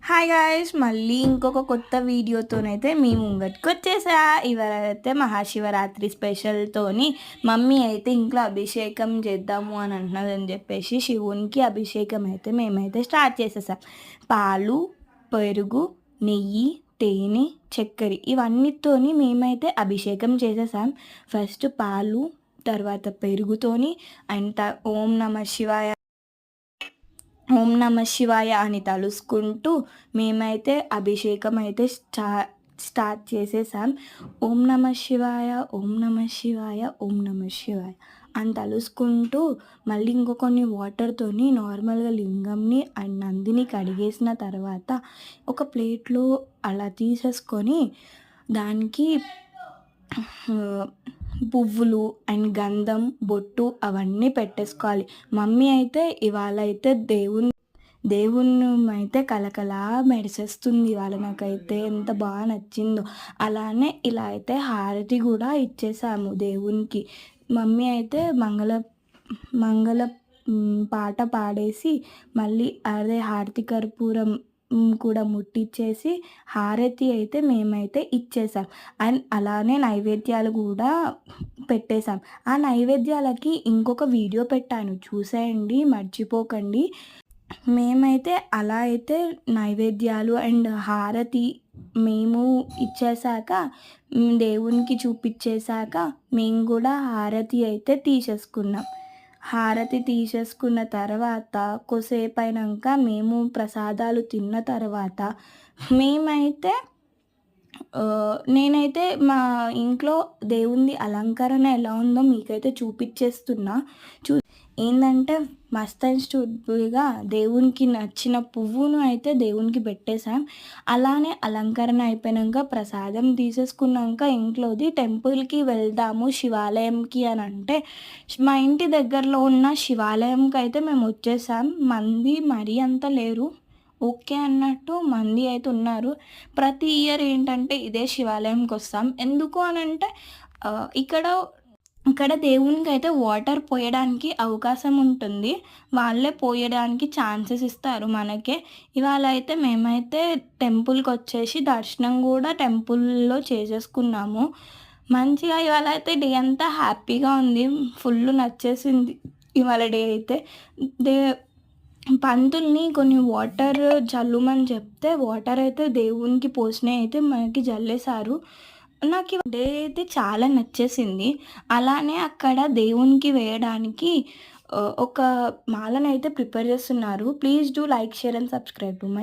Hi guys, మళ్ళీ ఇంకొక కొత్త వీడియోతోనైతే మీ ముంగటికి వచ్చేసా. ఇవాళ అయితే మహాశివరాత్రి స్పెషల్తోని మమ్మీ అయితే ఇంట్లో అభిషేకం చేద్దాము అని అంటున్నదని చెప్పేసి శివునికి అభిషేకం అయితే మేమైతే స్టార్ట్ చేసేసాం. పాలు, పెరుగు, నెయ్యి, తేనె, చక్కెర ఇవన్నిటితోని మేమైతే అభిషేకం చేసేసాం. ఫస్ట్ పాలు, తర్వాత పెరుగుతోని అండ్ ఓం నమ శివాయ ఓం నమ శివాయ అని తలుసుకుంటూ మేమైతే అభిషేకం అయితే స్టార్ట్ చేసేసాం. ఓం నమ శివాయ, ఓం నమ శివాయ, ఓం నమ శివాయ అని తలుసుకుంటూ మళ్ళీ ఇంకో కొన్ని వాటర్తోని నార్మల్గా లింగంని అండ్ నందిని కడిగేసిన తర్వాత ఒక ప్లేట్లో అలా తీసేసుకొని దానికి పువ్వులు అండ్ గంధం, బొట్టు అవన్నీ పెట్టేసుకోవాలి. మమ్మీ అయితే ఇవాళ అయితే దేవుణ్ణి అయితే కలకలా మెరిసేస్తుంది. ఇవాళ నాకైతే ఎంత బాగా నచ్చిందో. అలానే ఇలా అయితే హారతి కూడా ఇచ్చేసాము దేవునికి. మమ్మీ అయితే మంగళ పాట పాడేసి మళ్ళీ అదే హారతి కర్పూరం కూడా ముట్టించేసి హారతి అయితే మేమైతే ఇచ్చేసాం. అండ్ అలానే నైవేద్యాలు కూడా పెట్టేసాం. ఆ నైవేద్యాలకి ఇంకొక వీడియో పెట్టాను, చూసేయండి, మర్చిపోకండి. మేమైతే అలా అయితే నైవేద్యాలు అండ్ హారతి మేము ఇచ్చేసాక, దేవునికి చూపించేశాక మేము కూడా హారతి అయితే తీసేసుకున్నాం. హారతి తీసేసుకున్న తర్వాత కొద్దిసేపు అయినాక మేము ప్రసాదాలు తిన్న తర్వాత మేమైతే నేనైతే మా ఇంట్లో దేవుంది అలంకరణ ఎలా ఉందో మీకైతే చూపించేస్తున్నా. ఏంటంటే మస్త్ అండ్ స్టూడ్గా దేవునికి నచ్చిన పువ్వును అయితే దేవునికి పెట్టేశాం. అలానే అలంకరణ అయిపోయాక ప్రసాదం తీసేసుకున్నాక ఇంట్లోది టెంపుల్కి వెళ్దాము శివాలయంకి అని అంటే మా ఇంటి దగ్గరలో ఉన్న శివాలయంకి అయితే మేము వచ్చేసాం. మంది మరీ అంత లేరు, ఓకే అన్నట్టు మంది అయితే ఉన్నారు. ప్రతి ఇయర్ ఏంటంటే ఇదే శివాలయంకి వస్తాం. ఎందుకు అని అంటే ఇక్కడ దేవునికి అయితే వాటర్ పోయడానికి అవకాశం ఉంటుంది. వాళ్ళే పోయడానికి ఛాన్సెస్ ఇస్తారు మనకే. ఇవాళ అయితే మేమైతే టెంపుల్కి వచ్చేసి దర్శనం కూడా టెంపుల్లో చేసేసుకున్నాము. మంచిగా ఇవాళ అయితే డే అంతా హ్యాపీగా ఉంది, ఫుల్ నచ్చేసింది ఇవాళ డే అయితే. పంతుల్ని కొన్ని వాటర్ జల్లుమని చెప్తే వాటర్ అయితే దేవునికి పోసినవి అయితే మనకి జల్లేశారు. నాకు డే అయితే చాలా నచ్చేసింది. అలానే అక్కడ దేవునికి వేయడానికి ఒక మాలను అయితే ప్రిపేర్ చేస్తున్నారు. Please do like, share and subscribe to my